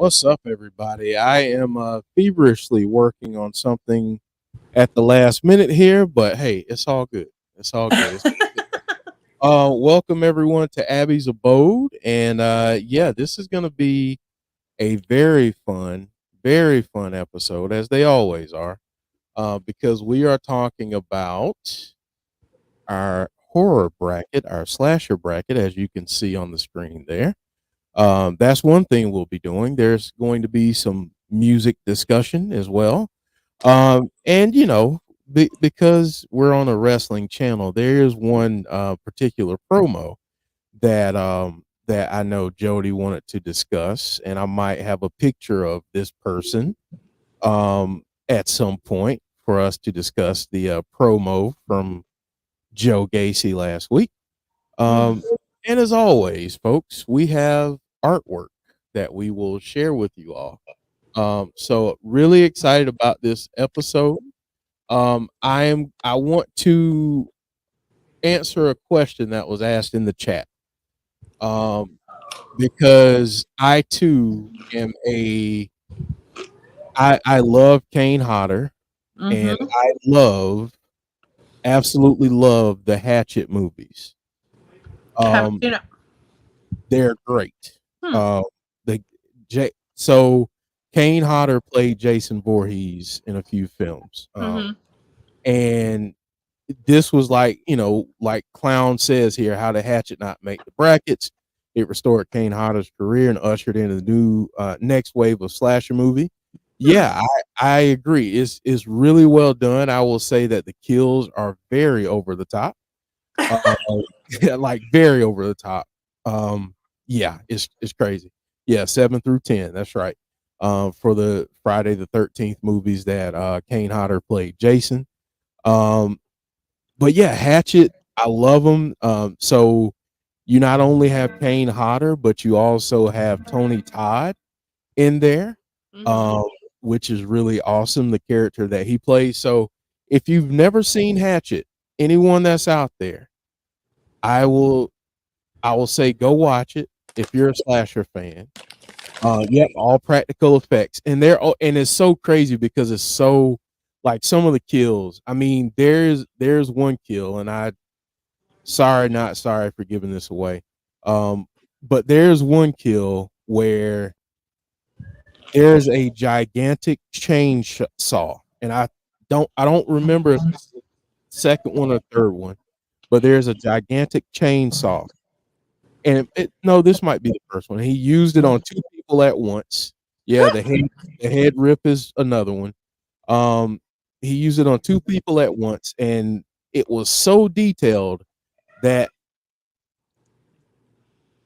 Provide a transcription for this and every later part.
What's up, everybody? I am feverishly working on something at the last minute here, but hey, it's all good. It's all good. Welcome everyone to Abby's Abode, and yeah, this is going to be a very fun episode, as they always are, because we are talking about our horror bracket, our slasher bracket, as you can see on the screen there. That's one thing we'll be doing. There's going to be some music discussion as well. And because we're on a wrestling channel, there is one particular promo that I know Jody wanted to discuss, and I might have a picture of this person at some point for us to discuss the promo from Joe Gacy last week. Um, and as always, folks, we have artwork that we will share with you all. So really excited about this episode. I want to answer a question that was asked in the chat. Because I too am I love Kane Hodder, and I absolutely love the Hatchet movies. Haven't seen it. They're great. The so Kane Hodder played Jason Voorhees in a few films, and this was like Clown says here, how the Hatchet not make the brackets. It restored Kane Hodder's career and ushered in a new next wave of slasher movie. Yeah, I agree. It's really well done. I will say that the kills are very over the top, like very over the top. Yeah, it's crazy. Yeah, 7 through 10. That's right. For the Friday the 13th movies that Kane Hodder played Jason. But yeah, Hatchet, I love them. So you not only have Kane Hodder, but you also have Tony Todd in there, which is really awesome. The character that he plays. So if you've never seen Hatchet, anyone that's out there, I will say go watch it if you're a slasher fan. Yep, all practical effects, and it's so crazy because it's so like some of the kills. I mean, there's one kill, and not sorry for giving this away. But there's one kill where there's a gigantic chainsaw, and I don't remember if it's the second one or third one, but there's a gigantic chainsaw. And no, this might be the first one. He used it on two people at once. Yeah, the head rip is another one. He used it on two people at once, and it was so detailed that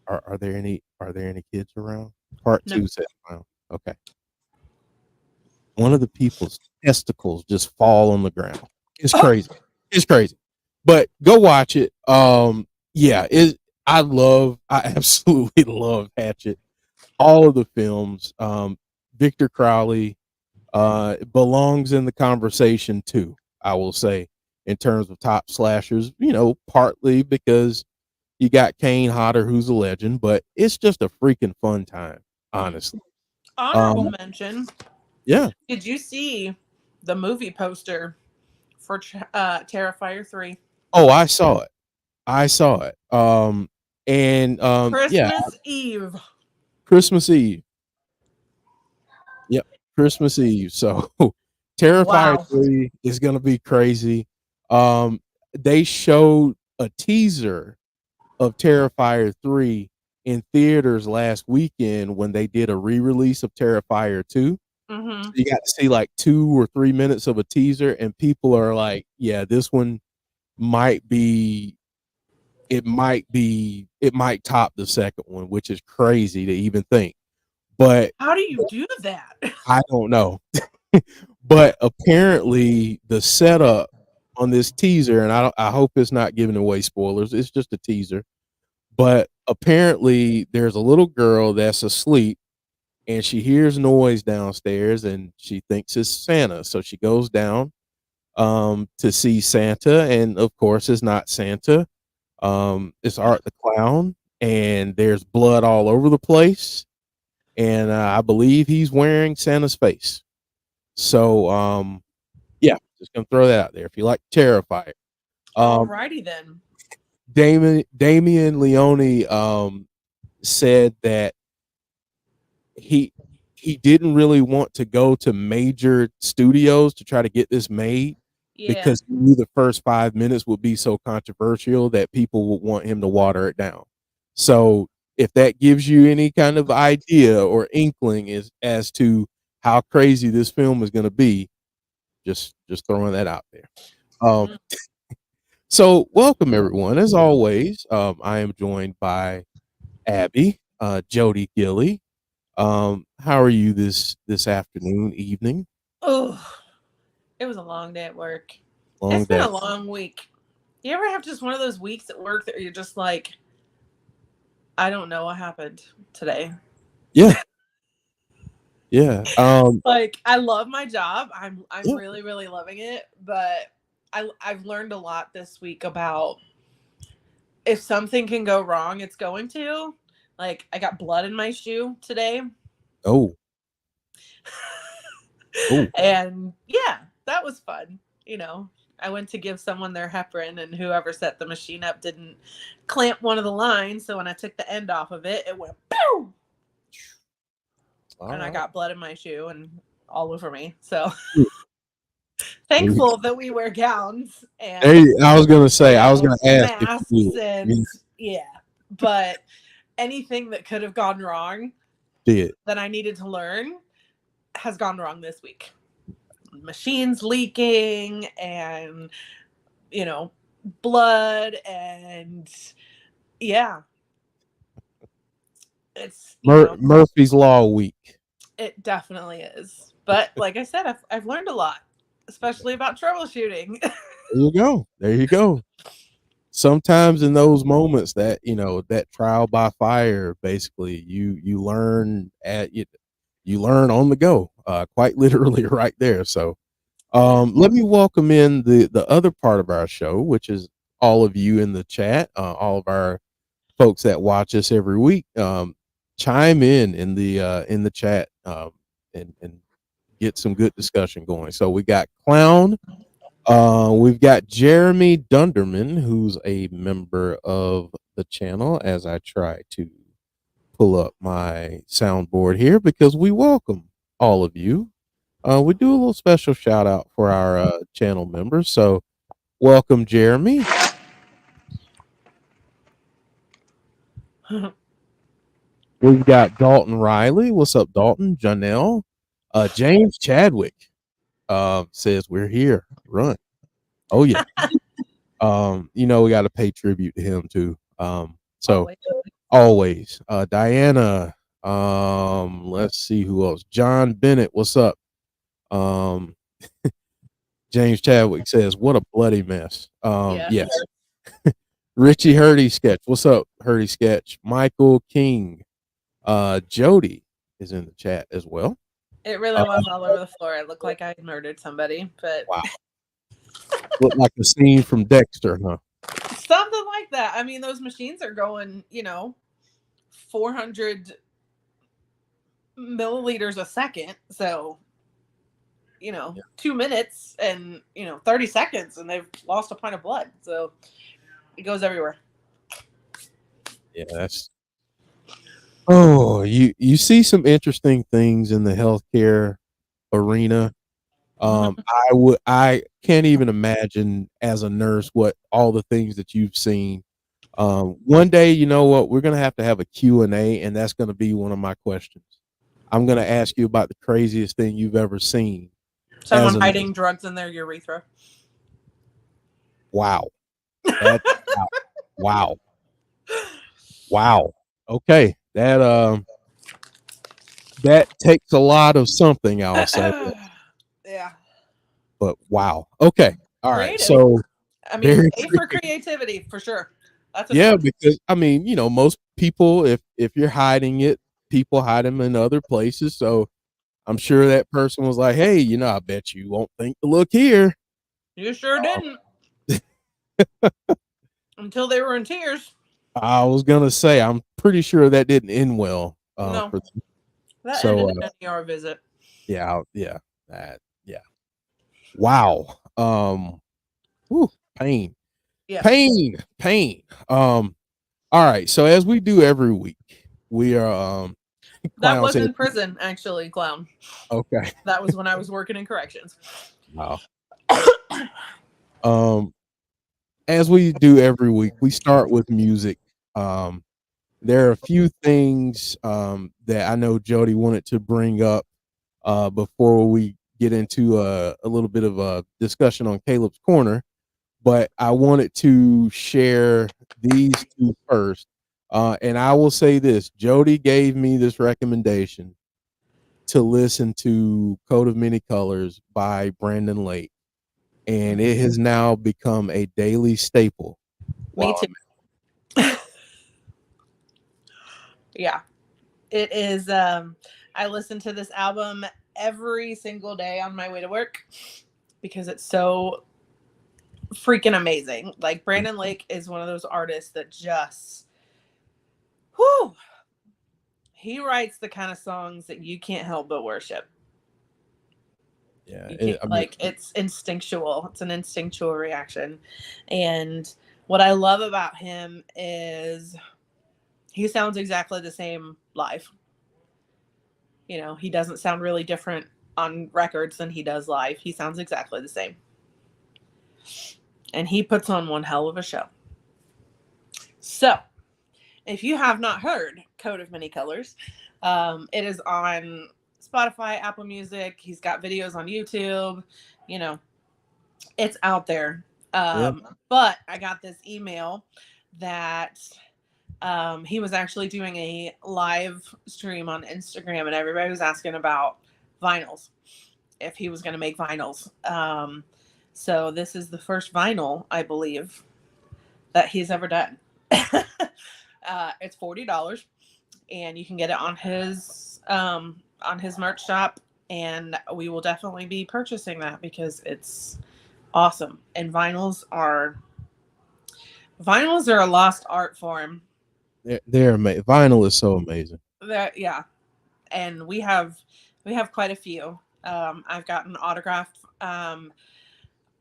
are there any kids around? Part two said around. Okay. One of the people's testicles just fall on the ground. It's crazy. It's crazy. But go watch it. Yeah, I absolutely love Hatchet. All of the films. Victor Crowley belongs in the conversation too, I will say, in terms of top slashers, partly because you got Kane Hodder, who's a legend, but it's just a freaking fun time, honestly. Honorable mention. Yeah. Did you see the movie poster for Terrifier 3? Oh, I saw it. Christmas Eve. Christmas Eve. Yep, Christmas Eve. So Terrifier 3 is gonna be crazy. They showed a teaser of Terrifier 3 in theaters last weekend when they did a re-release of Terrifier 2. So you got to see like 2 or 3 minutes of a teaser, and people are like, yeah, this one might top the second one, which is crazy to even think. But how do you do that? I don't know. But apparently the setup on this teaser, and I hope it's not giving away spoilers, it's just a teaser. But apparently there's a little girl that's asleep, and she hears noise downstairs, and she thinks it's Santa. So she goes down to see Santa, and of course it's not Santa. It's Art the Clown, and there's blood all over the place. and I believe he's wearing Santa's face. So, yeah, just gonna throw that out there. If you like Terrifier, um, Alrighty then. Damian Leone said that he he didn't really want to go to major studios to try to get this made Yeah. because he knew the first 5 minutes would be so controversial that people would want him to water it down. So if that gives you any kind of idea or inkling as to how crazy this film is going to be, just throwing that out there. Um, Mm. so welcome everyone. As always, I am joined by Abby, Jodie Gilly. How are you this afternoon, evening? Oh, it was a long day at work. Long It's been day. a long week. You ever have just one of those weeks at work that you're just like, I don't know what happened today? Yeah, yeah. Like, I love my job. I'm Yeah. really really loving it, but I've learned a lot this week about if something can go wrong, it's going to. Like, I got blood in my shoe today. Oh, oh. And yeah, that was fun. You know, I went to give someone their heparin, and whoever set the machine up didn't clamp one of the lines. So when I took the end off of it, it went pew, All and I right. got blood in my shoe and all over me. So Hmm. thankful that we wear gowns Hey, and, I was gonna say, I was gonna ask if masks you and yeah. But anything that could have gone wrong did. that I needed to learn has gone wrong this week. Machines leaking and, you know, blood and yeah, it's, Murphy's Law week. it definitely is. But like I said, I've learned a lot, especially about troubleshooting. There you go. There you go. Sometimes in those moments that that trial by fire, basically, you learn you learn on the go, quite literally right there. So, Yeah. let me welcome in the other part of our show, which is all of you in the chat, all of our folks that watch us every week. Chime in the chat, and get some good discussion going. So we got Clown, we've got Jeremy Dunderman, who's a member of the channel. As I try to pull up my soundboard here, because we welcome all of you. We do a little special shout out for our channel members. So welcome, Jeremy. We've got Dalton Riley. What's up, Dalton? Janelle. James Chadwick says we're here. Run. Oh yeah. We got to pay tribute to him too. So Always. always. Diana. Let's see who else. John Bennett. What's up? Um, James Chadwick says, "What a bloody mess." Yeah. Yes. Richie Hurdy sketch. What's up, Hurdy sketch? Michael King. Jody is in the chat as well. It really was all over the floor. It looked like I had murdered somebody, but Wow. Looked like a scene from Dexter, huh? something like that. I mean, those machines are going, 400 milliliters a second. So, 2 minutes and, 30 seconds, and they've lost a pint of blood. So it goes everywhere. Yeah, that's you see some interesting things in the healthcare arena. I can't even imagine as a nurse what all the things that you've seen. One day, you know what, we're gonna have to have a Q&A, and that's gonna be one of my questions. I'm gonna ask you about the craziest thing you've ever seen as Someone a nurse. hiding drugs in their urethra. Wow. That wow. Wow. Wow. Okay. That takes a lot of something, I'll say. Yeah. But wow. Okay. All right. Creative. So I mean, very A for creativity, for sure. That's a yeah, sure. because I mean, most people, if you're hiding it, people hide them in other places. So I'm sure that person was like, "Hey, I bet you won't think to look here." You sure didn't. Until they were in tears. I was gonna say, I'm pretty sure that didn't end well No. for them. That So ended an ER visit. yeah, yeah. Wow. Whew, pain, Yeah. pain. All right. So as we do every week, we are That clown was said, in prison, actually, clown. okay. That was when I was working in corrections. Wow. Um, as we do every week, we start with music. Um, there are a few things that I know Jody wanted to bring up before we get into a little bit of a discussion on Caleb's Corner, but I wanted to share these two first. And I will say this: Jody gave me this recommendation to listen to "Coat of Many Colors" by Brandon Lake, and it has now become a daily staple. Me While too. Yeah. It is I listen to this album every single day on my way to work because it's so freaking amazing. Like Brandon Lake is one of those artists that just whew, he writes the kind of songs that you can't help but worship. yeah, You can't I mean, like it's instinctual. It's an instinctual reaction. And what I love about him is he sounds exactly the same live. You know, he doesn't sound really different on records than he does live. He sounds exactly the same. And he puts on one hell of a show. So, if you have not heard Coat of Many Colors, it is on Spotify, Apple Music. He's got videos on YouTube. You know, it's out there. yeah, But I got this email that he was actually doing a live stream on Instagram, and everybody was asking about vinyls, if he was going to make vinyls. So this is the first vinyl, I believe, that he's ever done. It's $40, and you can get it on his merch shop. And we will definitely be purchasing that because it's awesome. And vinyls are a lost art form. they're amazing. Vinyl is so amazing. That yeah, and we have quite a few. I've got an autographed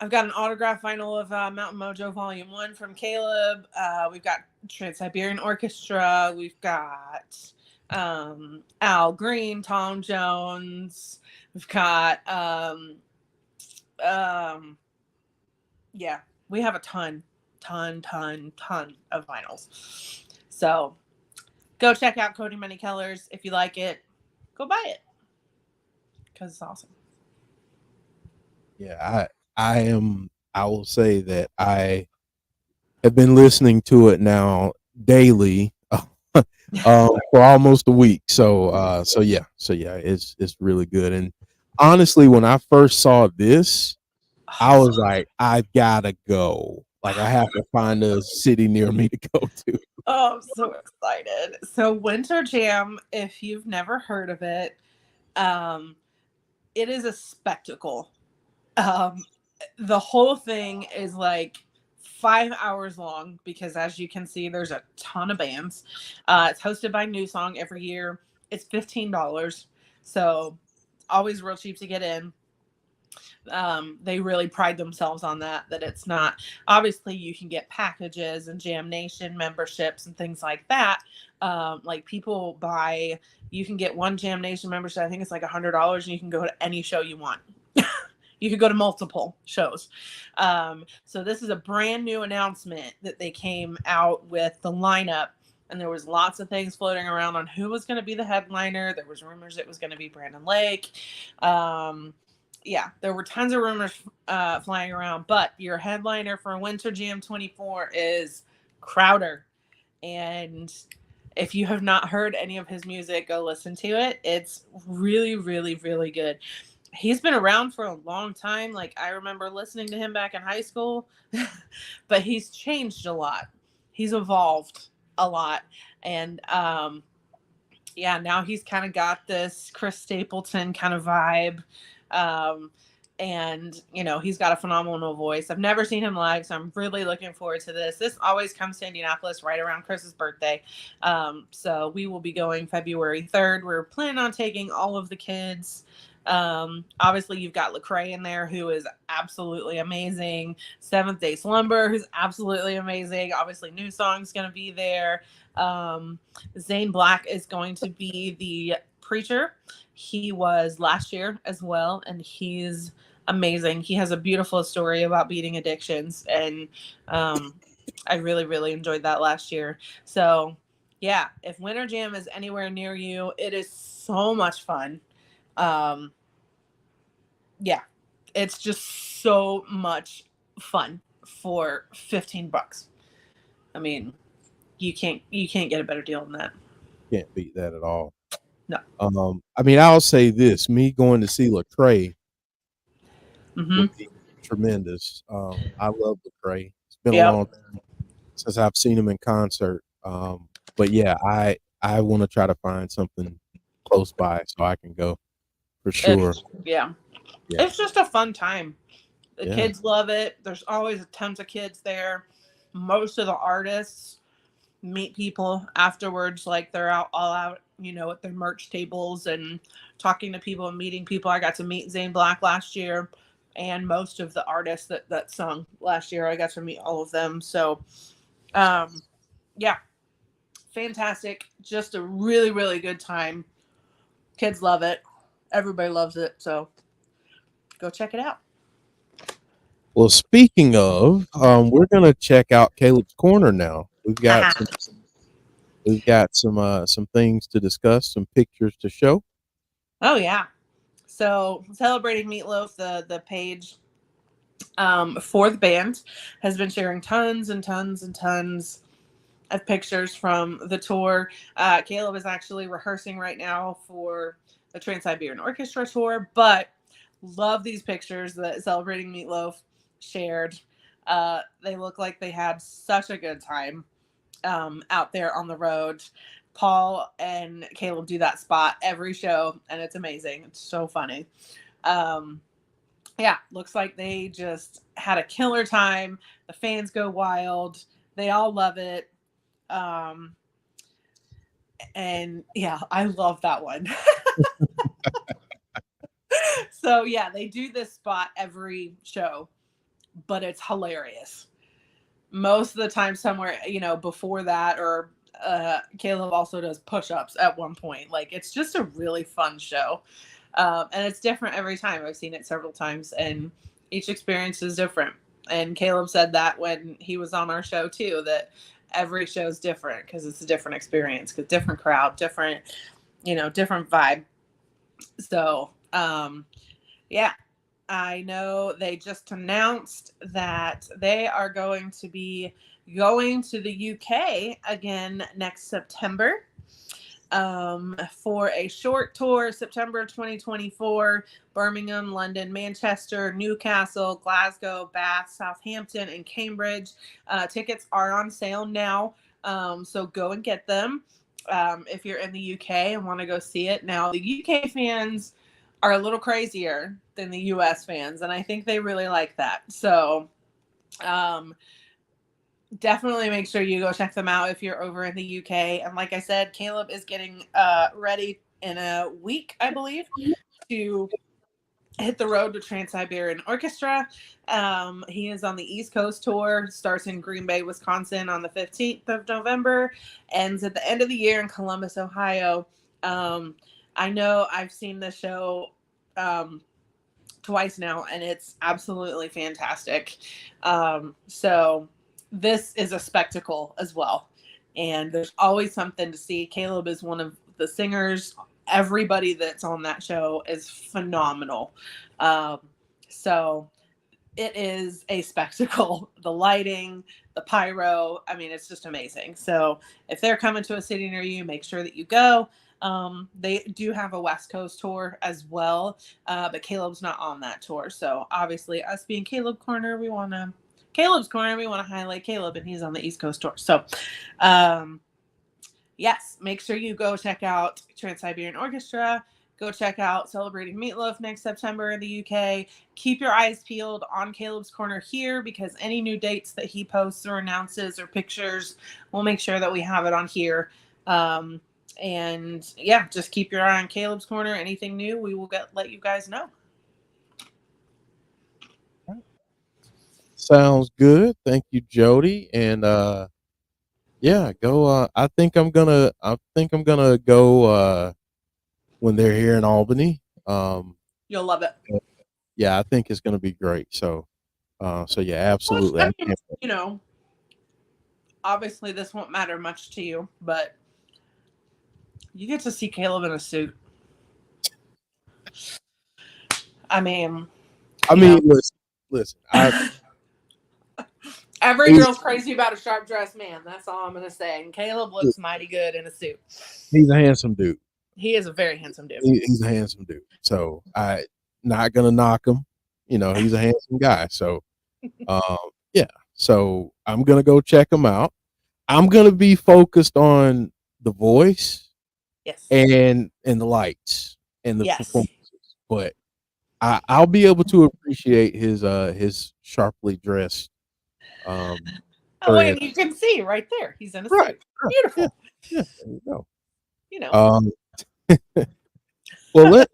I've got an autographed vinyl of Mountain Mojo Volume 1 from Caleb. We've got Trans Siberian Orchestra. We've got Al Green, Tom Jones. We've got, um, yeah, we have a ton of vinyls. So go check out Cody Many Colors. If you like it, go buy it because it's awesome. Yeah, I will say that I have been listening to it now daily for almost a week. So yeah, it's really good. And honestly, when I first saw this, I was like, I've gotta go. Like I have to find a city near me to go to. Oh, I'm so excited. So Winter Jam, if you've never heard of it, um, it is a spectacle. Um, the whole thing is like 5 hours long because as you can see, there's a ton of bands. It's hosted by New Song every year. It's $15. So always real cheap to get in. They really pride themselves on that it's not obviously you can get packages and Jam Nation memberships and things like that. Like people buy, you can get one Jam Nation membership, I think it's like $100, and you can go to any show you want. You could go to multiple shows. So this is a brand new announcement that they came out with the lineup, and there was lots of things floating around on who was going to be the headliner. There was rumors it was going to be Brandon Lake. Yeah, there were tons of rumors flying around, but your headliner for Winter Jam 24 is Crowder. And if you have not heard any of his music, go listen to it. It's really, really, really good. He's been around for a long time. Like I remember listening to him back in high school, but he's changed a lot. He's evolved a lot. And yeah, now he's kind of got this Chris Stapleton kind of vibe. Um, And he's got a phenomenal voice. I've never seen him live, so I'm really looking forward to this. This always comes to Indianapolis right around Chris's birthday, so we will be going February 3rd. We're planning on taking all of the kids. Obviously you've got Lecrae in there, who is absolutely amazing. Seventh Day Slumber, who's absolutely amazing. Obviously New Song's going to be there. Zane Black is going to be the preacher. He was last year as well, and he's amazing. He has a beautiful story about beating addictions, and I really, really enjoyed that last year. So yeah, if Winter Jam is anywhere near you, it is so much fun. Yeah, it's just so much fun for $15. I mean, you can't get a better deal than that. Can't beat that at all. No. I mean, I'll say this: me going to see Lecrae Mm-hmm. would be tremendous. I love Lecrae. It's been a Yep. long time since I've seen him in concert. But yeah, I want to try to find something close by so I can go for sure. Yeah. Yeah, It's just a fun time. The yeah. kids love it. There's always tons of kids there. Most of the artists meet people afterwards, like they're all out, at their merch tables and talking to people and meeting people. I got to meet Zane Black last year, and most of the artists that sung last year, I got to meet all of them. So, yeah, fantastic. Just a really, really good time. Kids love it. Everybody loves it. So go check it out. Well, speaking of, we're gonna check out Caleb's Corner now. We've got some things to discuss, some pictures to show. Oh yeah. So celebrating Meatloaf, the page for the band has been sharing tons and tons and tons of pictures from the tour. Caleb is actually rehearsing right now for the Trans-Siberian Orchestra tour, but love these pictures that Celebrating Meatloaf shared. They look like they had such a good time out there on the road. Paul and Caleb do that spot every show, and it's amazing. It's so funny. Yeah, looks like they just had a killer time. The fans go wild. They all love it. Um, and yeah, I love that one. So yeah, they do this spot every show, but it's hilarious. Most of the time, somewhere before that, or Caleb also does push-ups at one point. Like, it's just a really fun show, and it's different every time. I've seen it several times, and each experience is different. And Caleb said that when he was on our show too, that every show is different because it's a different experience, because different crowd, different vibe. So yeah, I know they just announced that they are going to be going to the UK again next September, for a short tour. September 2024, Birmingham, London, Manchester, Newcastle, Glasgow, Bath, Southampton, and Cambridge. Tickets are on sale now, so go and get them if you're in the UK and want to go see it. Now, the UK fans are a little crazier than the US fans, and I think they really like that. So definitely make sure you go check them out if you're over in the UK. And like I said, Caleb is getting ready in a week, I believe, to hit the road with Trans-Siberian Orchestra. He is on the East Coast tour, starts in Green Bay, Wisconsin on the 15th of November, ends at the end of the year in Columbus, Ohio. I know I've seen the show twice now, and it's absolutely fantastic. So this is a spectacle as well, and there's always something to see. Caleb is one of the singers. Everybody that's on that show is phenomenal. So it is a spectacle. The lighting, the pyro, I mean, it's just amazing. So if they're coming to a city near you, make sure that you go. They do have a West Coast tour as well, but Caleb's not on that tour. So obviously, us being Caleb's Corner, we want to highlight Caleb, and he's on the East Coast tour. So, yes, make sure you go check out Trans-Siberian Orchestra. Go check out Celebrating Meatloaf next September in the UK. Keep your eyes peeled on Caleb's Corner here, because any new dates that he posts or announces or pictures, we'll make sure that we have it on here. And yeah, just keep your eye on Caleb's Corner. Anything new, we will let you guys know. Sounds good. Thank you, Jody. And yeah, go. I think I'm gonna go when they're here in Albany. You'll love it. Yeah, I think it's gonna be great. So yeah, Which, absolutely. I mean, obviously this won't matter much to you, but you get to see Caleb in a suit. I mean, listen. Every He's girl's crazy about a sharp dressed man. That's all I'm gonna say. And Caleb looks mighty good in a suit. he's a handsome dude. He is a very handsome dude. He's a handsome dude. So I not gonna knock him. He's a handsome guy. So um, yeah. So I'm gonna go check him out. I'm gonna be focused on the voice Yes. and the lights and the Yes. performances, but I'll be able to appreciate his sharply dressed. Oh, and you can see right there, he's in a Right, suit. Beautiful. yeah, there you go. You know. Well,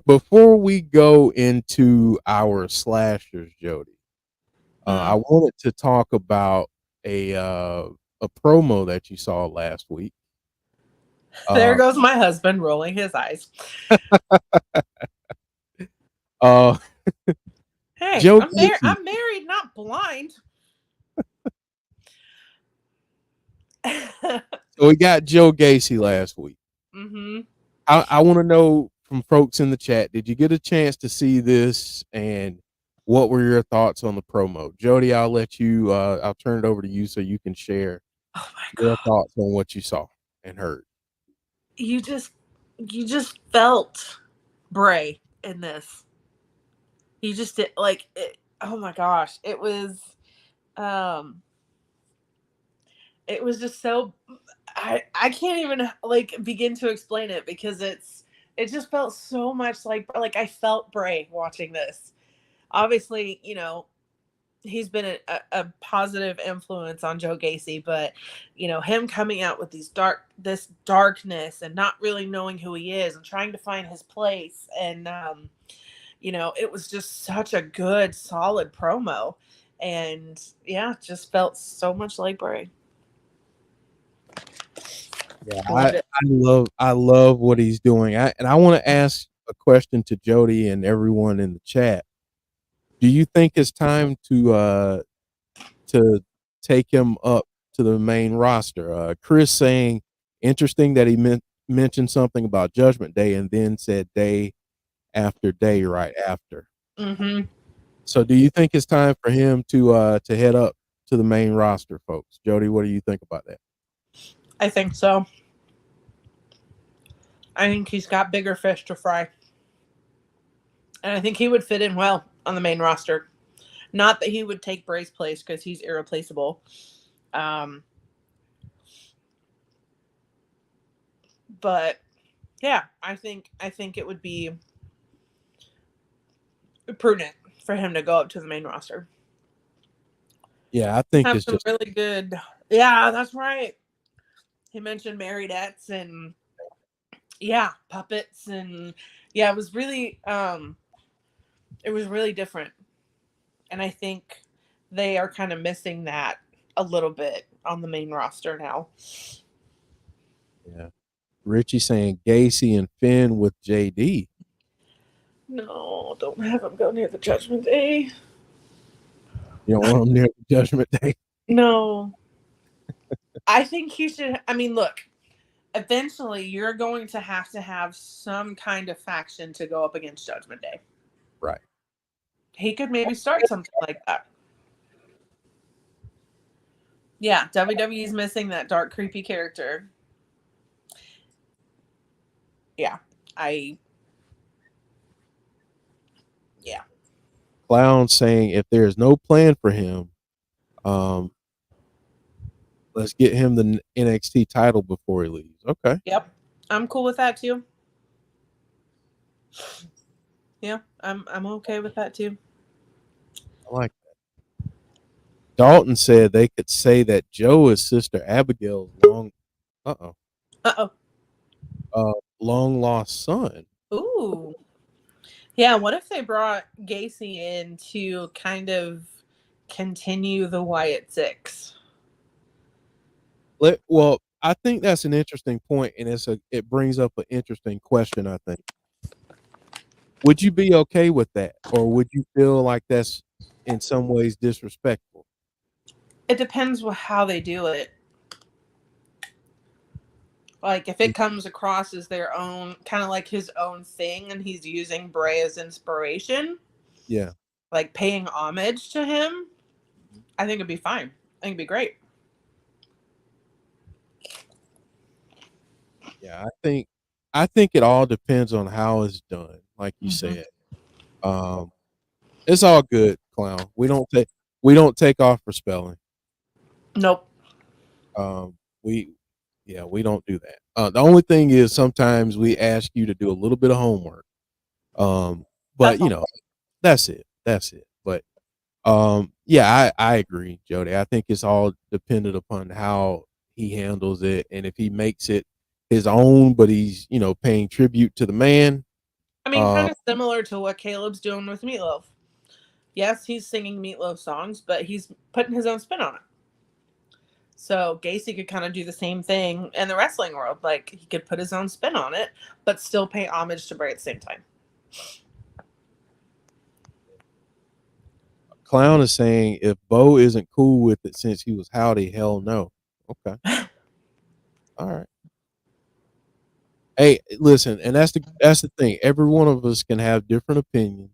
before we go into our slashers, Jody, I wanted to talk about a promo that you saw last week. There goes my husband rolling his eyes. Hey, Joe I'm married, not blind. So we got Joe Gacy last week. Mm-hmm. I want to know from folks in the chat, did you get a chance to see this, and what were your thoughts on the promo? Jody, I'll turn it over to you so you can share your thoughts on what you saw and heard. You just felt Bray in this. You just did oh my gosh, it was just so I can't even begin to explain it, because it just felt so much like I felt Bray watching this. Obviously, he's been a positive influence on Joe Gacy, but him coming out with this darkness and not really knowing who he is and trying to find his place, and it was just such a good, solid promo, and yeah, just felt so much like Bray. Yeah, I love what he's doing. I want to ask a question to Jody and everyone in the chat. Do you think it's time to take him up to the main roster? Chris saying, interesting that he mentioned something about Judgment Day and then said day after day right after. Mm-hmm. So do you think it's time for him to head up to the main roster, folks? Jody, what do you think about that? I think so. I think he's got bigger fish to fry. And I think he would fit in well on the main roster. Not that he would take Bray's place, because he's irreplaceable. But yeah, I think it would be prudent for him to go up to the main roster. Yeah, I think it's just really good. Yeah, that's right. He mentioned marionettes and puppets, and it was really different. And I think they are kind of missing that a little bit on the main roster now. Yeah. Richie saying Gacy and Finn with JD. No, don't have him go near the Judgment Day. You don't want him near the Judgment Day? No. I think he should. I mean, look, eventually you're going to have some kind of faction to go up against Judgment Day. Right. He could maybe start something like that. Yeah, WWE's missing that dark, creepy character. Yeah, Clown saying if there's no plan for him, let's get him the NXT title before he leaves. Okay. Yep, I'm cool with that too. Yeah, I'm okay with that too. I like Dalton said they could say that Joe is Sister Abigail's uh-oh, Uh uh, long lost son. oh. Ooh. Yeah, what if they brought Gacy in to kind of continue the Wyatt Six? Well, I think that's an interesting point, and it brings up an interesting question. I think, would you be okay with that, or would you feel like that's in some ways disrespectful? It depends how they do it. Like if it comes across as their own, kind of like his own thing, and he's using Bray as inspiration, Yeah. like paying homage to him, I think it'd be fine. I think it'd be great. Yeah, I think it all depends on how it's done, like you Mm-hmm. said. It's all good, clown. We don't take off for spelling. Nope. Um, we yeah, we don't do that. The only thing is sometimes we ask you to do a little bit of homework. But That's all. that's it. That's it. But yeah, I agree, Jody. I think it's all dependent upon how he handles it, and if he makes it his own, but he's paying tribute to the man. I mean, Uh, kind of similar to what Caleb's doing with Meatloaf. Yes, he's singing Meatloaf songs, but he's putting his own spin on it. So Gacy could kind of do the same thing in the wrestling world. Like he could put his own spin on it, but still pay homage to Bray at the same time. Clown is saying if Bo isn't cool with it since he was howdy, hell no. Okay, all right. Hey, listen, and that's the thing. Every one of us can have different opinions.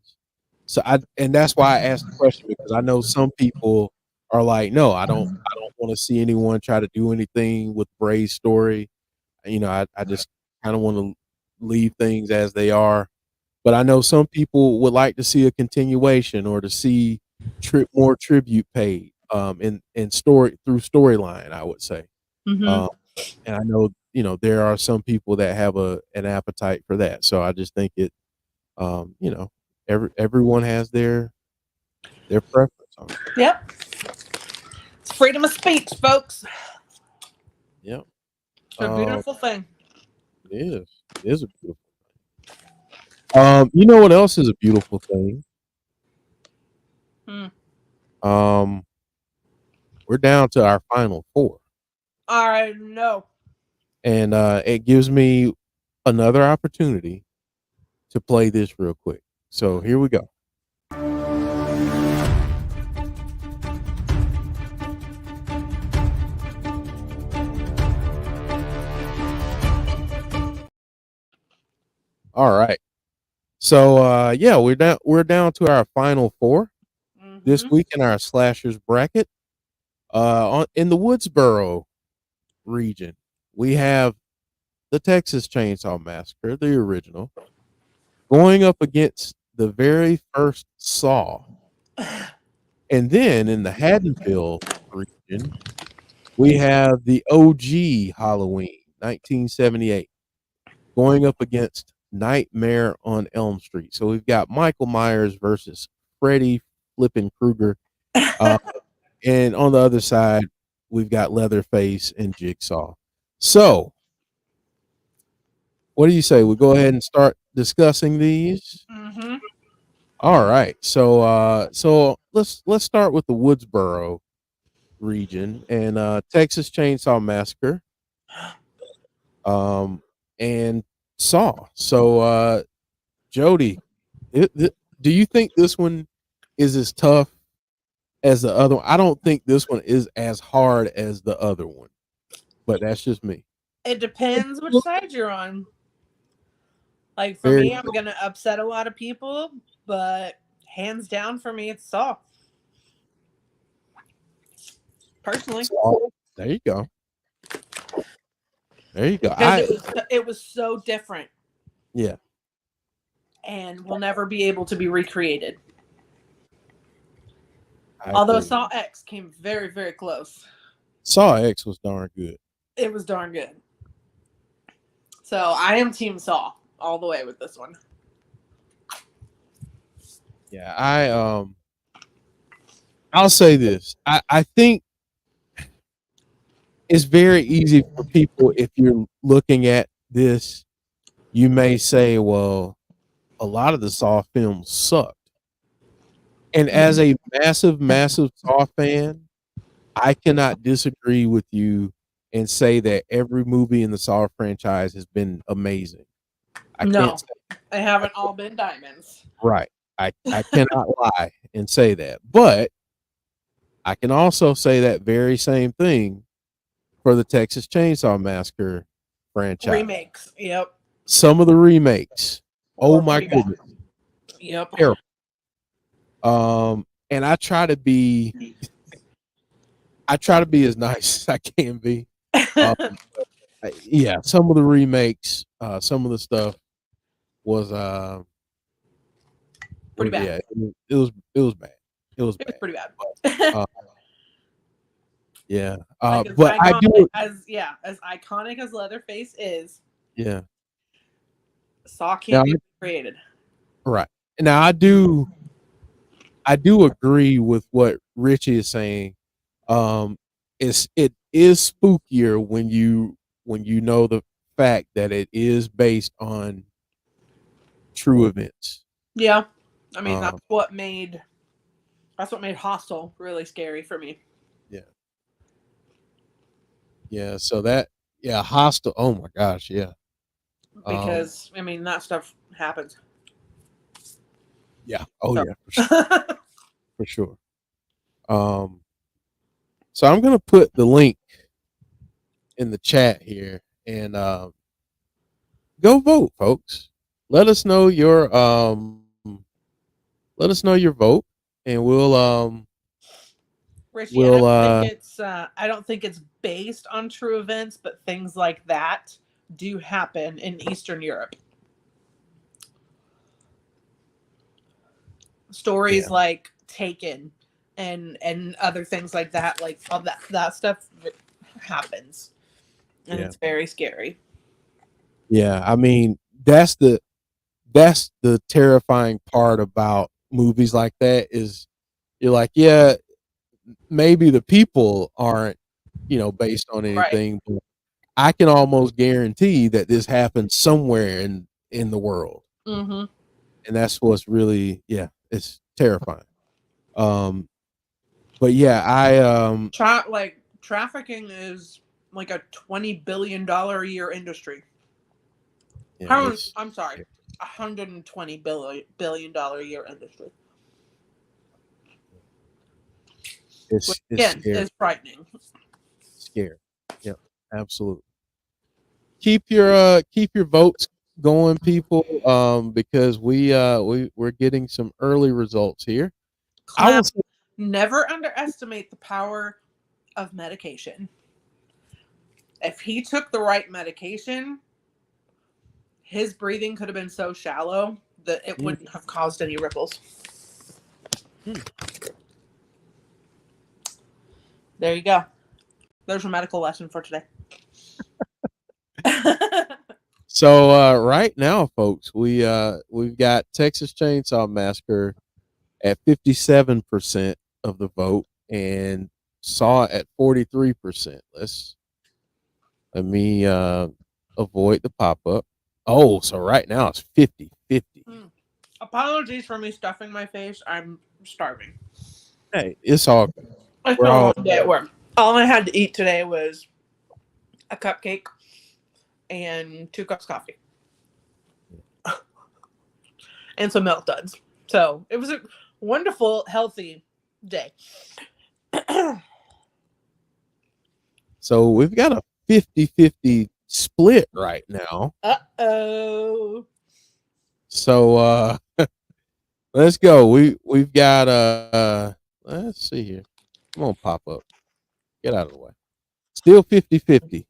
And that's why I asked the question because I know some people are like, no, I don't want to see anyone try to do anything with Bray's story. I just kind of want to leave things as they are. But I know some people would like to see a continuation or to see more tribute paid in story through storyline, I would say. Mm-hmm. Um, and I know there are some people that have an appetite for that. So I just think um, you know, everyone has their preference on it. Yep. It's freedom of speech, folks. Yeah. It's a beautiful thing. It is. It is a beautiful. You know what else is a beautiful thing? Hmm. Um, we're down to our final four, I know. and it gives me another opportunity to play this real quick. So here we go. All right. So yeah, we're down to our final four this Mm-hmm. week in our slashers bracket. In the Woodsboro region, we have the Texas Chainsaw Massacre, the original, going up against the very first Saw. And then in the Haddonfield region, we have the OG Halloween, 1978, going up against Nightmare on Elm Street. So we've got Michael Myers versus Freddy flipping Krueger. Uh, and on the other side, we've got Leatherface and Jigsaw. So, what do you say? We go ahead and start discussing these. Mm-hmm. All right. So let's start with the Woodsboro region and Texas Chainsaw Massacre um and Saw. So Jody, do you think this one is as tough as the other one? I don't think this one is as hard as the other one, but that's just me. It depends which side you're on. Like for Very me, I'm gonna upset a lot of people, but hands down for me, it's Saw. Personally, Saw. There you go. There you go. because it was so different Yeah, and will never be able to be recreated. I Although agree. Saw X came very, very close. Saw X was darn good. It was darn good. So I am Team Saw all the way with this one. Yeah, I'll say this. I think it's very easy for people if you're looking at this, you may say, well, a lot of the Saw films sucked. And as a massive, massive Saw fan, I cannot disagree with you and say that every movie in the Saw franchise has been amazing. I can't No, say they I haven't can't, all been diamonds. right. I cannot lie and say that. But I can also say that very same thing for the Texas Chainsaw Massacre franchise. Remakes. Yep. Some of the remakes, oh Were my pretty bad. goodness, Yep. terrible. And I try to be as nice as I can be. Um, yeah, some of the remakes, some of the stuff was Pretty bad. yeah, it was bad. It was It was bad. pretty bad. Uh, yeah. Like as But I iconic do as iconic as Leatherface is, yeah. Saw Now can't be recreated. right. Now I do agree with what Richie is saying. It is spookier when you know the fact that it is based on true events. Yeah. I mean Um, that's what made Hostel really scary for me. yeah, yeah. So that yeah, hostile. Oh my gosh, yeah, Because I mean that stuff happens. yeah. Oh So yeah, for sure. Um, so I'm gonna put the link in the chat here and go vote, folks. Let us know your vote, and Richie, we'll I don't think it's based on true events, but things like that do happen in Eastern Europe. Stories yeah, like Taken and other things like that, like all that stuff happens, and yeah, it's very scary. yeah. I mean, that's the terrifying part about movies like that is you're like, yeah, maybe the people aren't, based on Right. anything, but I can almost guarantee that this happened somewhere in the world, Mm-hmm. and that's what's really, yeah, it's terrifying. Um, but yeah, Trafficking is like a $20 billion a year industry. yeah, I'm sorry, $120 billion a year industry, which it's again scary, is frightening. scary. Yeah, absolutely. Keep your votes going, people, because we're getting some early results here. I Clown. will say, Never underestimate the power of medication. If he took the right medication, his breathing could have been so shallow that it mm, wouldn't have caused any ripples. mm. There you go. There's your medical lesson for today. So right now, folks, we've got Texas Chainsaw Massacre at 57% of the vote and Saw at 43%. Let me avoid the pop up. Oh, so right now it's 50-50. Apologies for me stuffing my face. I'm starving. Hey, it's all good. It's We're been a all long day at work. All I had to eat today was a cupcake and 2 cups of coffee and some milk duds. So it was a wonderful, healthy day. So we've got a 50-50 split right now. Uh-oh. So let's go. We've got let's see here. Come on, pop up. Get out of the way. Still 50-50.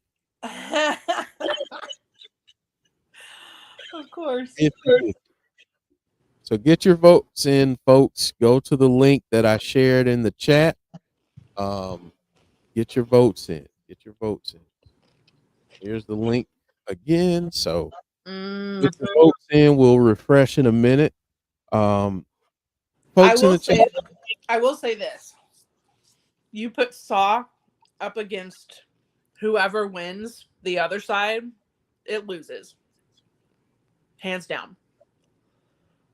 Of course. 50-50. So get your votes in, folks. Go to the link that I shared in the chat. Um, get your votes in. Get your votes in. Here's the link again. So get your votes in. We'll refresh in a minute. Um, I folks in will the chat. say, I will say this: you put Saw up against whoever wins the other side, it loses, hands down.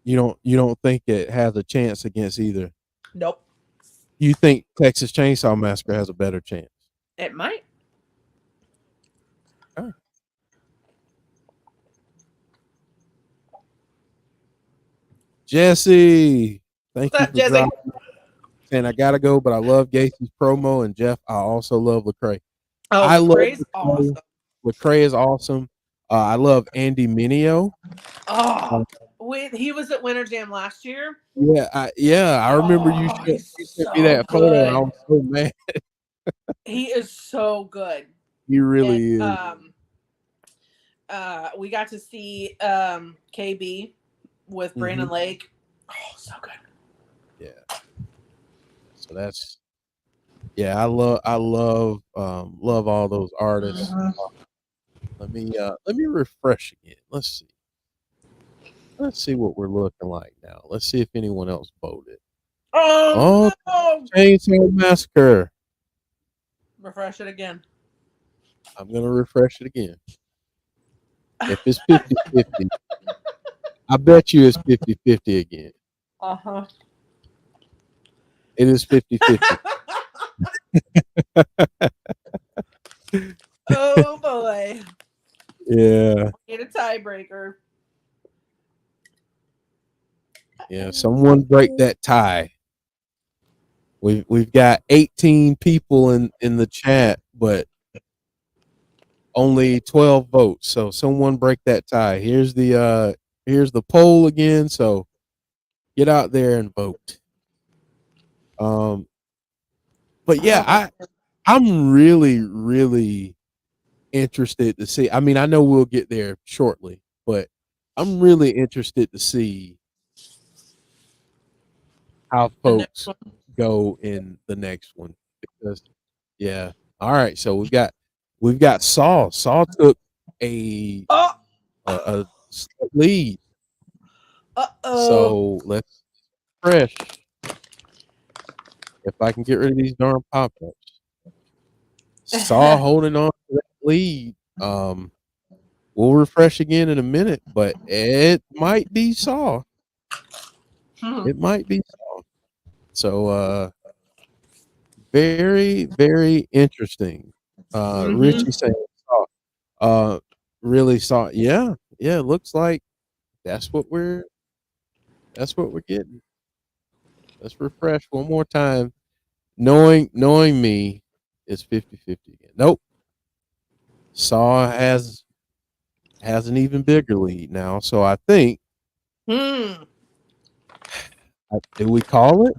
You don't think it has a chance against either? Nope. You think Texas Chainsaw Massacre has a better chance? It might. Okay. Jesse, thank What's you up, for Jesse? dropping. Saying I gotta go, but I love Gacy's promo, and Jeff, I also love Lecrae. Oh, I love Lecrae's awesome. Lecrae. Lecrae is awesome. I love Andy Mineo. Oh, he was at Winter Jam last year. Yeah, I remember you Oh, he's sent me so that photo, and I good. was so mad. He is so good. He And really is. we got to see KB with Brandon Lake. Oh, so good. Yeah. So that's I love love all those artists. Let me refresh again. Let's see what we're looking like now. Let's see if anyone else voted. Oh, Oh, no! Chainsaw Massacre. Refresh it again. I'm gonna refresh it again. If it's 50-50, I bet you it's 50-50 again. Uh-huh. It is 50-50. Oh boy. Yeah. Get a tiebreaker. Yeah. Someone break that tie. We've got 18 people in the chat, but only 12 votes. So someone break that tie. Here's the poll again. So get out there and vote. But yeah, I'm really, really interested to see. I mean, I know we'll get there shortly, but I'm really interested to see how folks go in the next one because yeah. All right, so we've got Saul. Saul took a a lead. So let's refresh. If I can get rid of these darn pop-ups. Saul holding on to that lead. We'll refresh again in a minute, but it might be Saul. It might be Saul. So very, very interesting. Richie saying Saul. Really Saul. Yeah, it looks like that's what we're getting. Let's refresh one more time. Knowing me, it's 50-50 again. Nope. Saw has an even bigger lead now. So I think do we call it?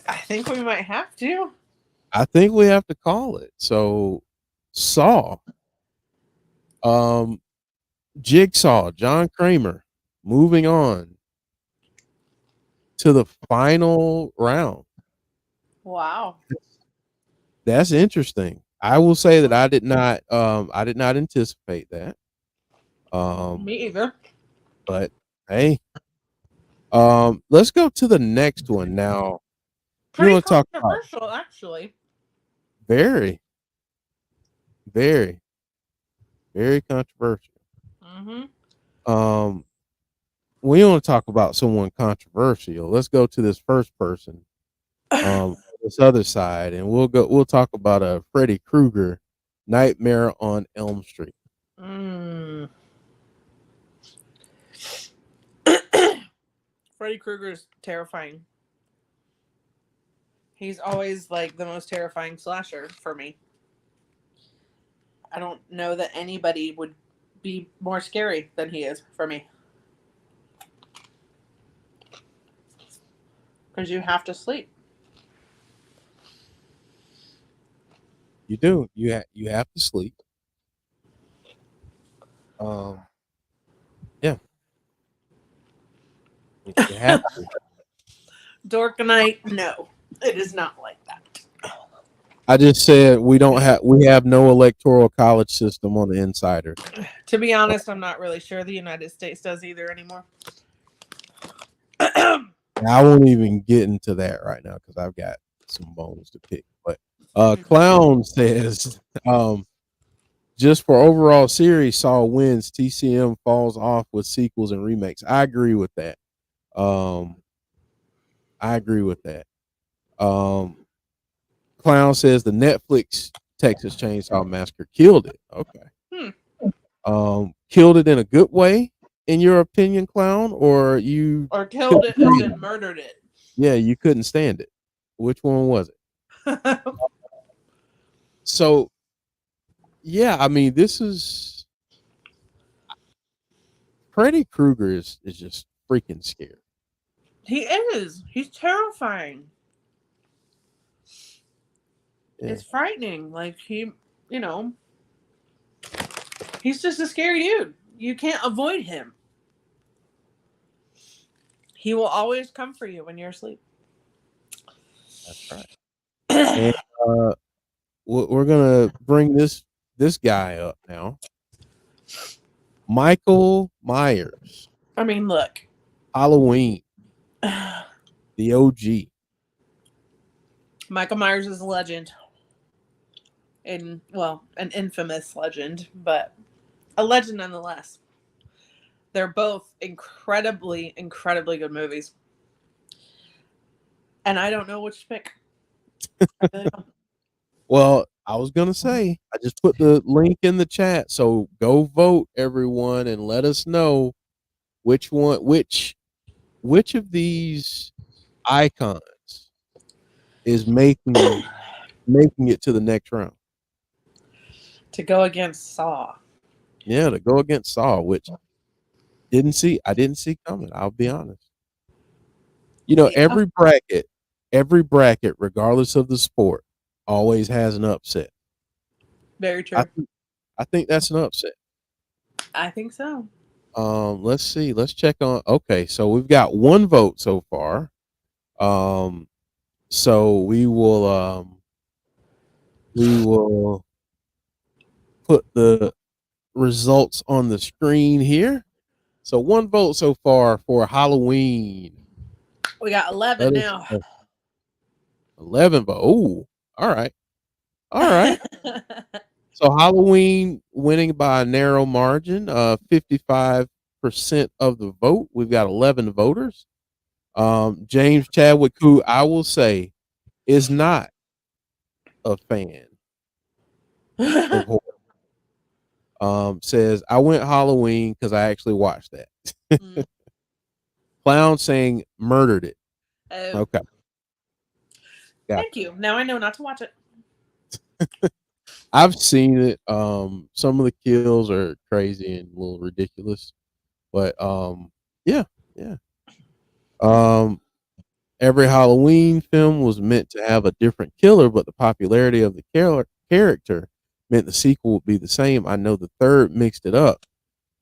I think we might have to. I think we have to call it. So Saw. Jigsaw, John Kramer, moving on to the final round. Wow. That's interesting. I will say that I did not anticipate that. Me either. But hey, let's go to the next one now. You Pretty want to talk about controversial, actually. very, very, very controversial. We want to talk about someone controversial. Let's go to this first person. This other side, and we'll talk about a Freddy Krueger, Nightmare on Elm Street. Freddy Krueger's terrifying. He's always like the most terrifying slasher for me. I don't know that anybody would be more scary than he is for me. Because you have to sleep. You do. You have to sleep. Yeah. You have to. Dorkanite, no. It is not like that. I just said we have no electoral college system on the insider. To be honest, I'm not really sure the United States does either anymore. I won't even get into that right now because I've got some bones to pick. But Clown says, just for overall series, Saw wins. TCM falls off with sequels and remakes. I agree with that. Um, I agree with that. Um, Clown says the Netflix Texas Chainsaw Massacre killed it. Okay. Hmm. Killed it in a good way, in your opinion, Clown, or you Or killed couldn't it as stand in it? murdered it. Yeah, you couldn't stand it. Which one was it? So yeah, I mean, this is Freddy Krueger is just freaking scary. He is. He's terrifying. Yeah. It's frightening. Like you know, he's just a scary dude. You can't avoid him. He will always come for you when you're asleep. That's right. And uh, we're gonna bring this guy up now. Michael Myers, I mean, look. Halloween, the OG. Michael Myers is a legend. An infamous legend, but a legend nonetheless. They're both incredibly, incredibly good movies. And I don't know which to pick. I really don't. Well, I was gonna say I just put the link in the chat, so go vote, everyone, and let us know which one, which of these icons is making it to the next round. To go against Saw. Yeah, to go against Saul, which I didn't see coming. I'll be honest. You know, Yeah, every bracket, regardless of the sport, always has an upset. very I true. think I think that's an upset. I think so. Let's see. Let's check on. Okay, so we've got one vote so far. Um, so we will put the results on the screen here. So one vote so far for Halloween. We got 11 Let us now. know. 11 vote. Oh, all right. All right. So Halloween winning by a narrow margin, 55% of the vote. We've got 11 voters. James Chadwick, who I will say is not a fan of horror, says, I went Halloween because I actually watched that. Mm. Clown saying murdered it. Oh, Okay. Got thank you. Now I know not to watch it. I've seen it. Some of the kills are crazy and a little ridiculous, but yeah, yeah. Um, every Halloween film was meant to have a different killer, but the popularity of the character meant the sequel would be the same. I know the third mixed it up,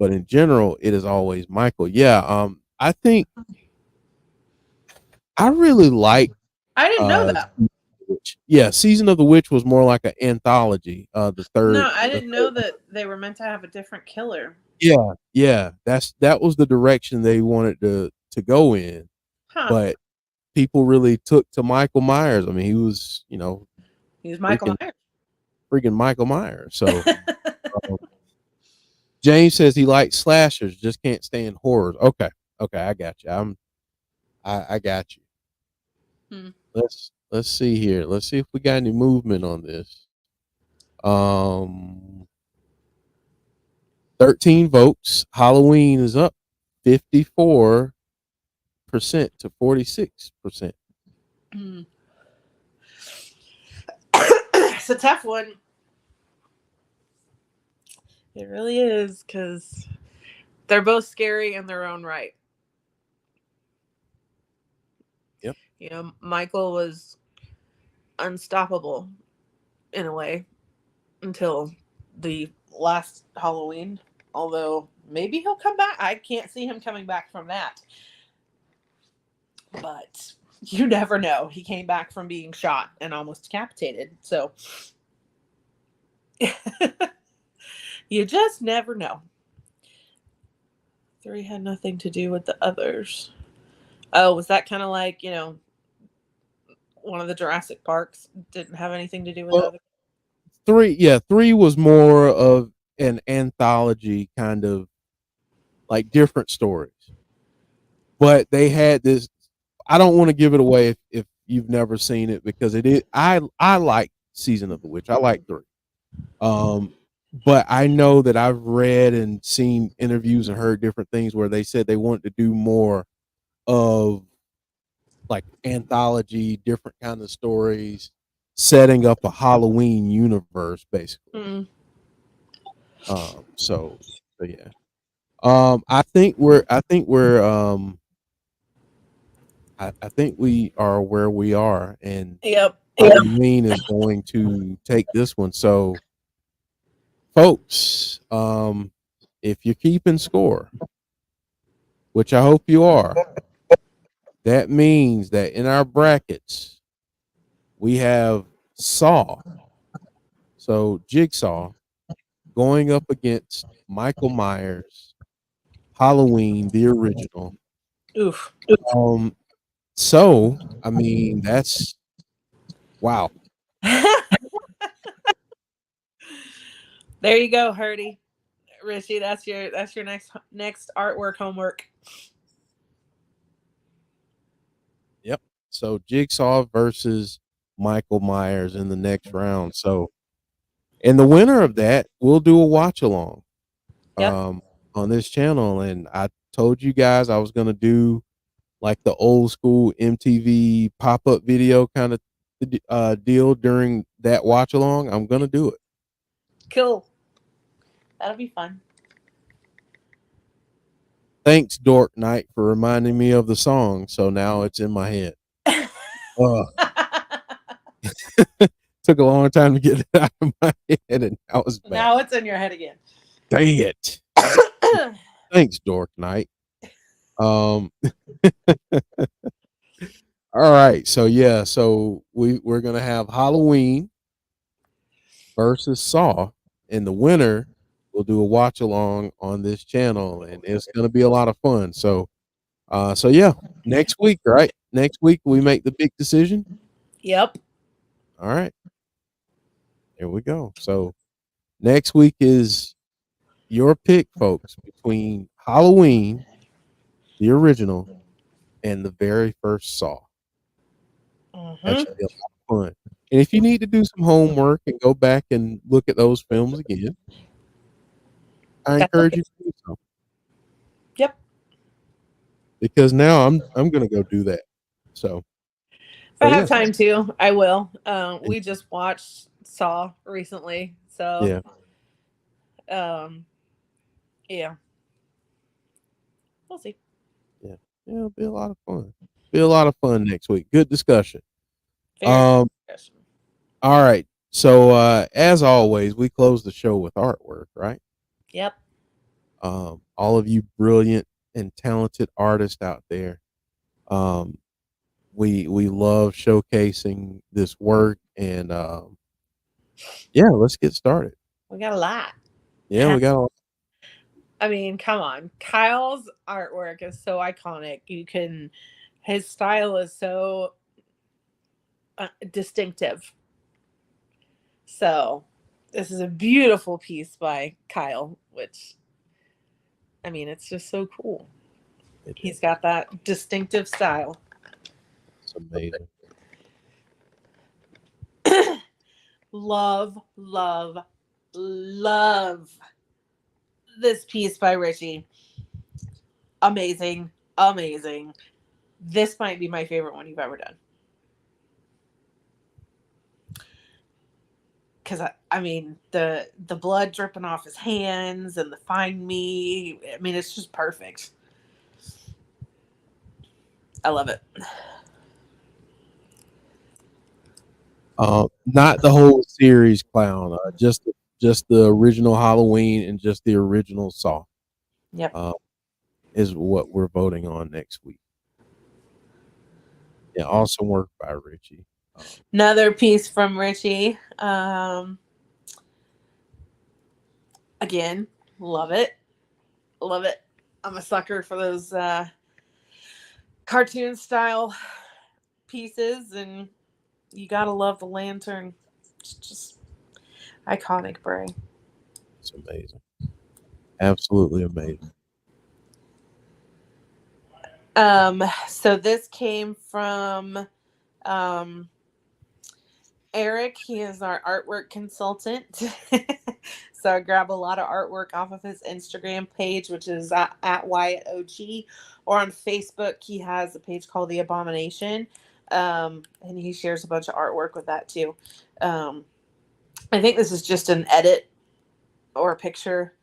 but in general, it is always Michael. Yeah. I think I really like I didn't know uh that. Witch. Yeah, Season of the Witch was more like an anthology. No, I didn't know that they were meant to have a different killer. Yeah, yeah, that was the direction they wanted to go in, Huh. but people really took to Michael Myers. I mean, he was, He's Michael freaking Myers. freaking Michael Myers. So um, James says he likes slashers, just can't stand horrors. Okay, okay, I got you. I got you. Hmm. Let's see here. Let's see if we got any movement on this. Um, 13 votes. Halloween is up 54% to 46%. Hmm. It's a tough one. It really is because they're both scary in their own right. Yep. You know, Michael was unstoppable in a way until the last Halloween. Although maybe he'll come back. I can't see him coming back from that. But you never know. He came back from being shot and almost decapitated. So you just never know. Three had nothing to do with the others. Oh, was that kind of like, one of the Jurassic Parks didn't have anything to do with the Well, other? three was more of an anthology kind of like different stories. But they had this. I don't want to give it away if you've never seen it because it is. I like Season of the Witch. I like three. Um, but I know that I've read and seen interviews and heard different things where they said they wanted to do more of like anthology, different kind of stories, setting up a Halloween universe, basically. Mm. So yeah. I think we are where we are, and Yep. Halloween is going to take this one. So, folks, if you're keeping score, which I hope you are, that means that in our brackets we have Saw, so Jigsaw, going up against Michael Myers, Halloween, the original. Oof. Um, so I mean that's wow. There you go, Hurdy. Richie, that's your next artwork homework. Yep. So Jigsaw versus Michael Myers in the next round. So, and the winner of that, we'll do a watch along Yep. on this channel. And I told you guys I was gonna do like the old school MTV pop up video kind of deal during that watch along. I'm gonna do it. Cool. That'll be fun. Thanks, Dork Knight, for reminding me of the song. So now it's in my head. Uh, Took a long time to get it out of my head, and now it's back. Now it's in your head again. Dang it. Thanks, Dork Knight. Um, all right. So yeah, so we're gonna have Halloween versus Saw, and the winner will do a watch along on this channel, and it's gonna be a lot of fun. So yeah, next week, right? Next week we make the big decision. Yep. All right, here we go. So next week is your pick, folks, between Halloween, the original, and the very first Saw. That Mm-hmm. should be a lot of fun. And if you need to do some homework and go back and look at those films again, I That's encourage okay. you to do so Yep. because now I'm gonna go do that. So If I yeah, have time to, I will. and We just watched Saw recently, so yeah, um, yeah, we'll see. yeah, yeah. It'll be a lot of fun. Be a lot of fun next week. Good discussion. Very good Um, discussion. all right. So as always, we close the show with artwork, right? Yep. All of you brilliant and talented artists out there. Um, we love showcasing this work, and yeah, let's get started. We got a lot. Yeah, we got I mean, come on. Kyle's artwork is so iconic. His style is so distinctive. So, this is a beautiful piece by Kyle, which, I mean, it's just so cool. it. He's got that distinctive style. It's amazing. Love, love, love this piece by Richie. Amazing, amazing. This might be my favorite one you've ever done. Because I mean the blood dripping off his hands and the find me. I mean, it's just perfect. I love it. Not the whole series, clown. Just the original Halloween and just the original Saw. Yep. Uh, is what we're voting on next week. Yeah, awesome work by Richie. Another piece from Richie. Again, love it. Love it. I'm a sucker for those cartoon style pieces, and you gotta love the lantern. It's just iconic, Bray. It's amazing. Absolutely amazing. So this came from um Eric. He is our artwork consultant. So I grab a lot of artwork off of his Instagram page, which is at YOG, or on Facebook. He has a page called The Abomination, and he shares a bunch of artwork with that too. Um, I think this is just an edit or a picture,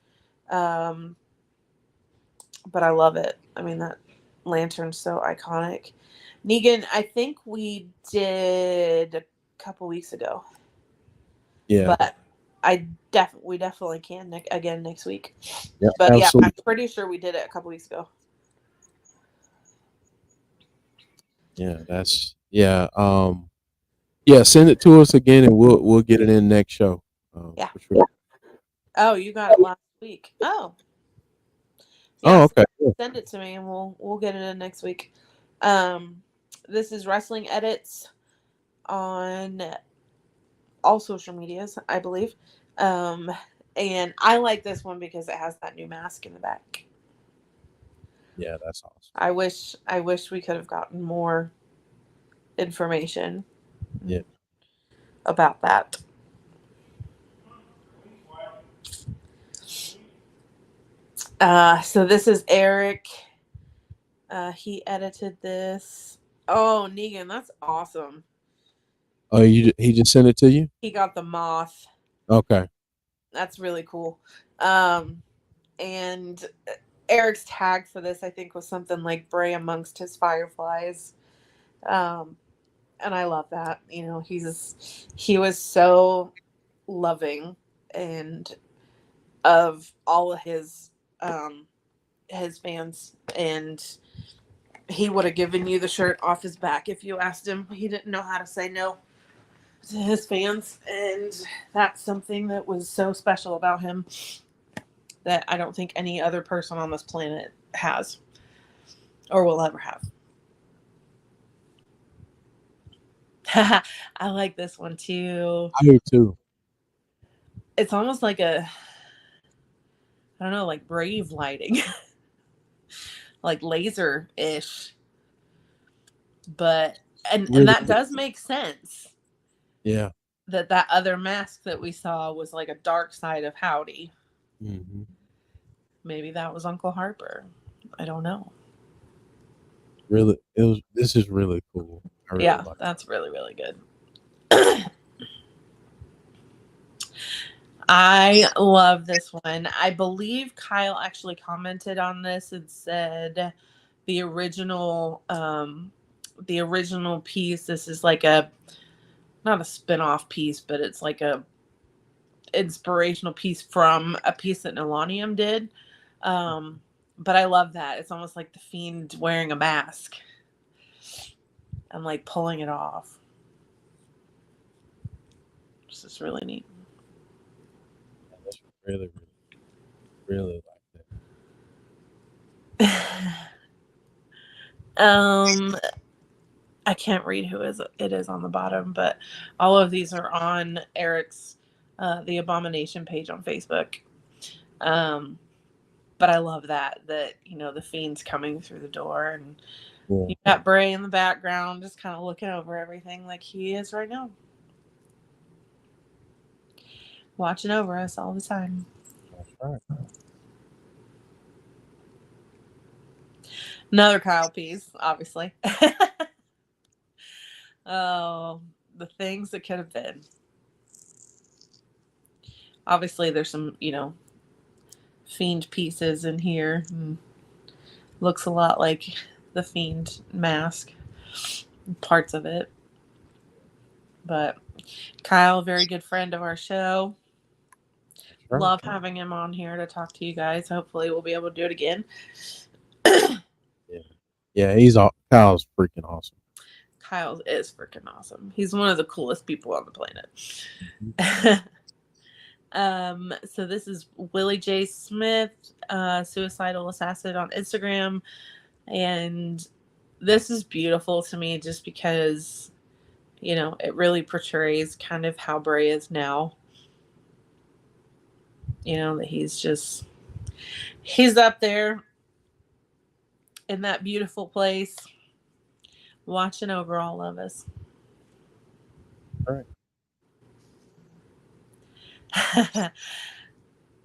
um, but I love it. I mean, that lantern's so iconic. Negan, I think we did a couple weeks ago. Yeah. But we definitely can again next week. Yeah. But yeah, I'm Absolutely. pretty sure we did it a couple weeks ago. Yeah. Yeah. Send it to us again, and we'll get it in next show. Yeah. For sure. Oh, you got it last week. Oh, Oh, yeah. okay. Yeah. Send it to me, and we'll get it in next week. Um, this is wrestling edits on all social medias, I believe. Um, and I like this one because it has that new mask in the back. Yeah, that's awesome. I wish we could have gotten more information Yeah. about that. So this is Eric. He edited this. Oh, Negan, that's awesome. Oh, he just sent it to you? He got the moth. Okay. That's really cool. Um, and Eric's tag for this, I think, was something like Bray amongst his fireflies. Um, and I love that. You know, he was so loving and of all of his fans, and he would have given you the shirt off his back if you asked him. He didn't know how to say no to his fans, and that's something that was so special about him that I don't think any other person on this planet has or will ever have. I like this one too. I do too. It's almost like I don't know, like brave lighting, like laser ish, but and Really that good. does make sense. Yeah. That other mask that we saw was like a dark side of Howdy. Hmm. Maybe that was Uncle Harper. I don't know. Really, this is really cool. I really Yeah, like that's really, really good. I love this one. I believe Kyle actually commented on this and said the original piece, this is like a not a spin-off piece, but it's like a inspirational piece from a piece that Nilanium did. But I love that. It's almost like the Fiend wearing a mask and like pulling it off. This is really neat. that's really, really like um I can't read who it is on the bottom, but all of these are on Eric's the Abomination page on Facebook. Um, but I love that you know the Fiend's coming through the door, and that. you got Bray in the background, just kind of looking over everything like he is right now, watching over us all the time. That's right. Another Kyle piece, obviously. Oh, the things that could have been. Obviously, there's some, you know, Fiend pieces in here. Looks a lot like the Fiend mask, parts of it. But Kyle, very good friend of our show. That's right. Love having him on here to talk to you guys. Hopefully, we'll be able to do it again. Yeah. Yeah. Kyle's freaking awesome. Kyle is freaking awesome. He's one of the coolest people on the planet. Mhm. So this is Willie J. Smith, Suicidal Assassin on Instagram, and this is beautiful to me just because, it really portrays kind of how Bray is now. That he's up there in that beautiful place watching over all of us. Right.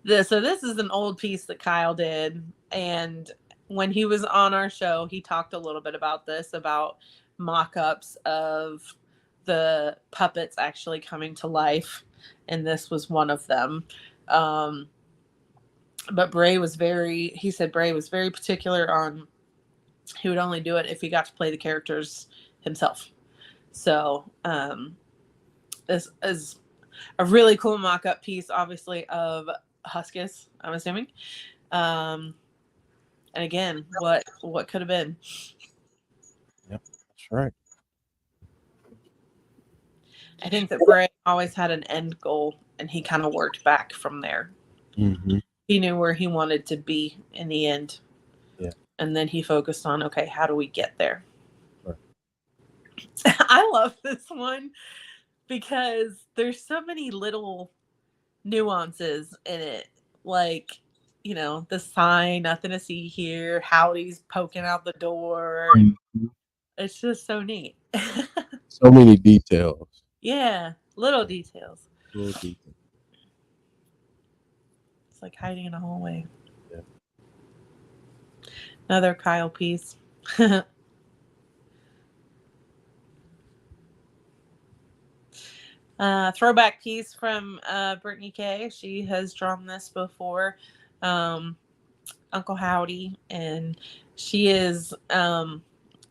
So this is an old piece that Kyle did, and when he was on our show, he talked a little bit about this, about mock-ups of the puppets actually coming to life, and this was one of them. But he said Bray was very particular on, he would only do it if he got to play the characters himself. So this is a really cool mock-up piece, obviously, of Huskus, I'm assuming. And again, what could have been. Yep, that's right. I think that Bray always had an end goal, and he kind of worked back from there. Mm-hmm. He knew where he wanted to be in the end. Yeah. And then he focused on, okay, how do we get there? Right. I love this one because there's so many little nuances in it. Like, the sign, nothing to see here, Howdy's poking out the door. Mm-hmm. It's just so neat. So many details. Yeah, little details. Little details. It's like hiding in a hallway. Yeah. Another Kyle piece. Throwback piece from Brittany K. She has drawn this before. Uncle Howdy, and she is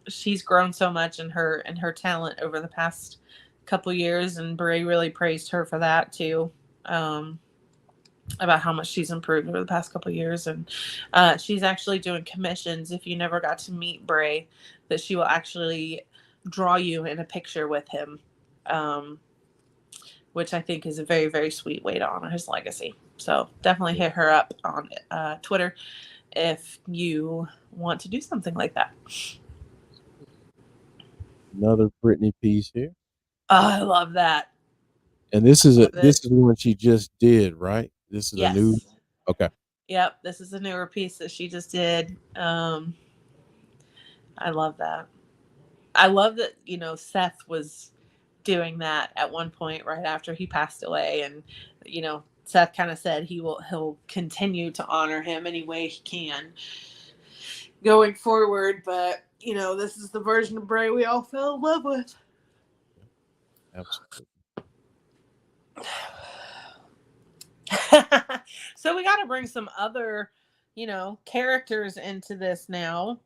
she's grown so much in her talent over the past couple years, and Bray really praised her for that too. About how much she's improved over the past couple years, and she's actually doing commissions. If you never got to meet Bray, that she will actually draw you in a picture with him, which I think is a very, very sweet way to honor his legacy. So definitely hit her up on Twitter if you want to do something like that. Another Britney piece here. Oh, I love that. And this is one she just did, right? This is a new. Yes. Okay. Yep. This is a newer piece that she just did. I love that. I love that, Seth was doing that at one point right after he passed away. And, Seth kind of said he'll continue to honor him any way he can going forward. But, this is the version of Bray we all fell in love with. Absolutely. So we got to bring some other, characters into this now.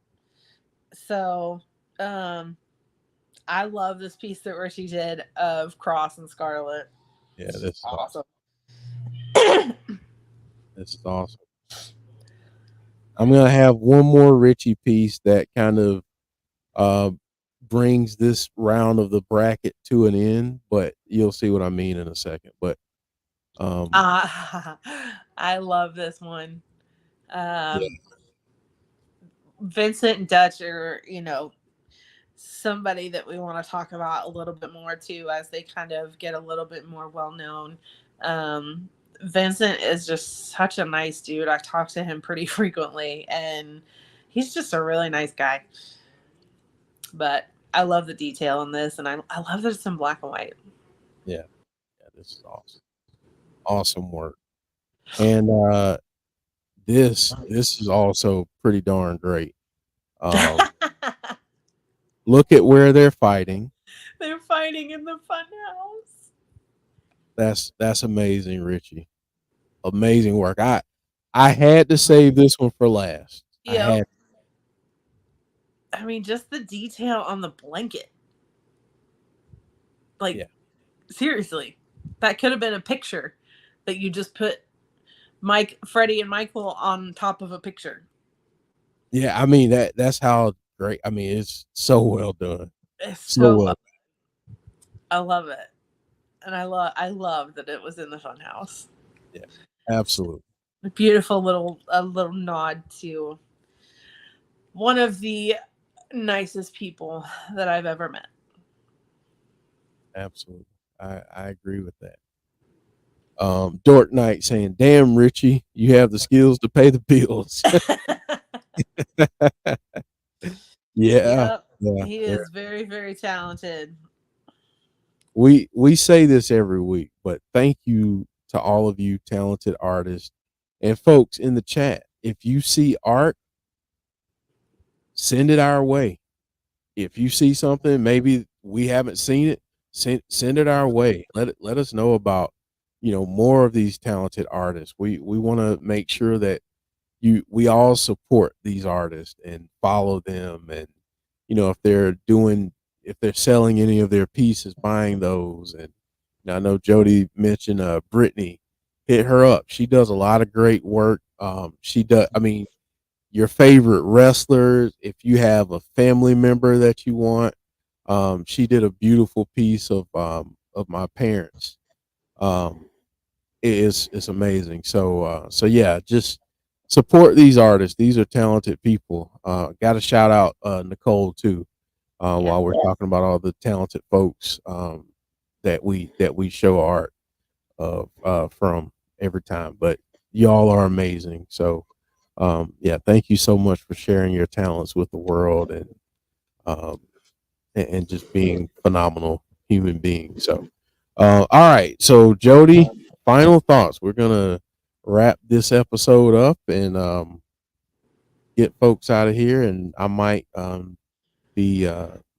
So, I love this piece that Richie did of Cross and Scarlet. Yeah, this is awesome. This is awesome. I'm gonna have one more Richie piece that kind of brings this round of the bracket to an end, but you'll see what I mean in a second. But I love this one. Yeah. Vincent and Dutch are, somebody that we want to talk about a little bit more too, as they kind of get a little bit more well known. Vincent is just such a nice dude. I talk to him pretty frequently, and he's just a really nice guy. But I love the detail in this, and I love that it's in black and white. Yeah, this is awesome. Awesome work. And this is also pretty darn great. Look at where they're fighting. They're fighting in the fun house. That's amazing, Richie. Amazing work. I had to save this one for last. Yeah. I mean, just the detail on the blanket. Like, seriously, that could have been a picture that you just put Freddie and Michael on top of a picture. Yeah, I mean that's how great. I mean, it's so well done. It's so well. I love it, and I love that it was in the funhouse. Yeah, absolutely. A beautiful little nod to one of the nicest people that I've ever met. Absolutely. I agree with that. Dork Knight saying, "Damn, Richie, you have the skills to pay the bills." Yeah, Yep. yeah, He yeah. is very, very talented. We say this every week, but thank you to all of you talented artists and folks in the chat. If you see art, send it our way. If you see something, maybe we haven't seen it, send it our way. Let us know about, more of these talented artists. We want to make sure that we all support these artists and follow them, and if they're selling any of their pieces, buying those. And I know Jody mentioned Brittany. Hit her up. She does a lot of great work. She does. I mean, your favorite wrestlers, if you have a family member that you want. She did a beautiful piece of my parents. Um, it's amazing. So yeah, just support these artists. These are talented people. Got to shout out Nicole too. Yeah. While we're talking about all the talented folks that we show art of from every time. But y'all are amazing. So yeah, thank you so much for sharing your talents with the world, um, and just being phenomenal human beings. So all right, so Jody, final thoughts. We're gonna wrap this episode up and get folks out of here. And I might be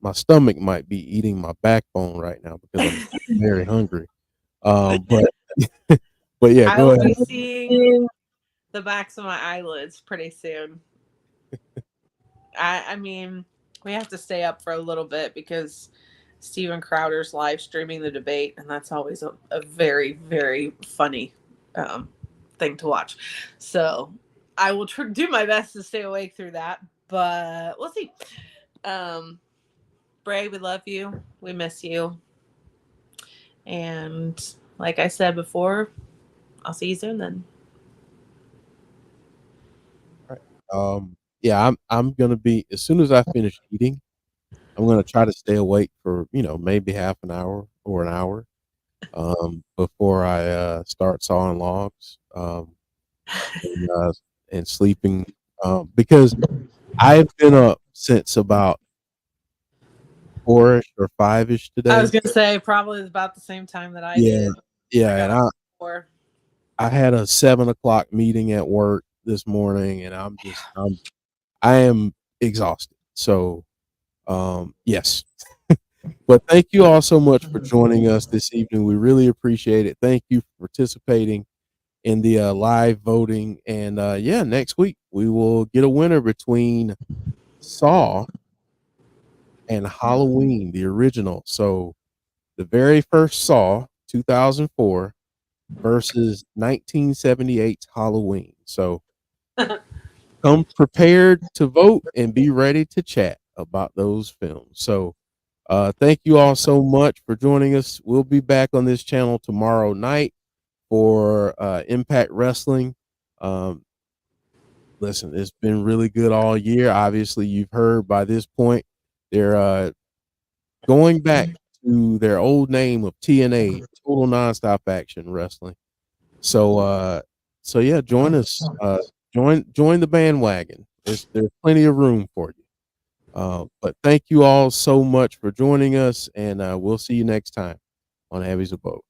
my stomach might be eating my backbone right now because I'm very hungry. But but yeah, I go will ahead. be seeing the backs of my eyelids pretty soon. I mean, we have to stay up for a little bit because Steven Crowder's live streaming the debate, and that's always a very, very funny um, thing to watch. So I will do my best to stay awake through that, but we'll see. Um, Bray, we love you. We miss you. And like I said before, I'll see you soon then. Right. Yeah, I'm gonna be as soon as I finish eating, I'm gonna try to stay awake for maybe half an hour or an hour before I start sawing logs and, uh, and sleeping because I've been up since about 4ish or 5ish I was today. going to say probably about the same time that I Yeah, did. I yeah, got and up I before. I had a 7 o'clock meeting at work this morning, and I am exhausted. So yes. But thank you all so much for joining us this evening. We really appreciate it. Thank you for participating in the live voting. And yeah, next week we will get a winner between Saw and Halloween, the original. So the very first Saw, 2004, versus 1978's Halloween. So come prepared to vote and be ready to chat about those films. So thank you all so much for joining us. We'll be back on this channel tomorrow night for Impact Wrestling. Um, Listen, it's been really good all year. Obviously, you've heard by this point they're going back to their old name of TNA, Total Nonstop Action Wrestling. So so yeah, join us. Join the bandwagon. There's plenty of room for you. But thank you all so much for joining us, and we'll see you next time on Abby's Abode.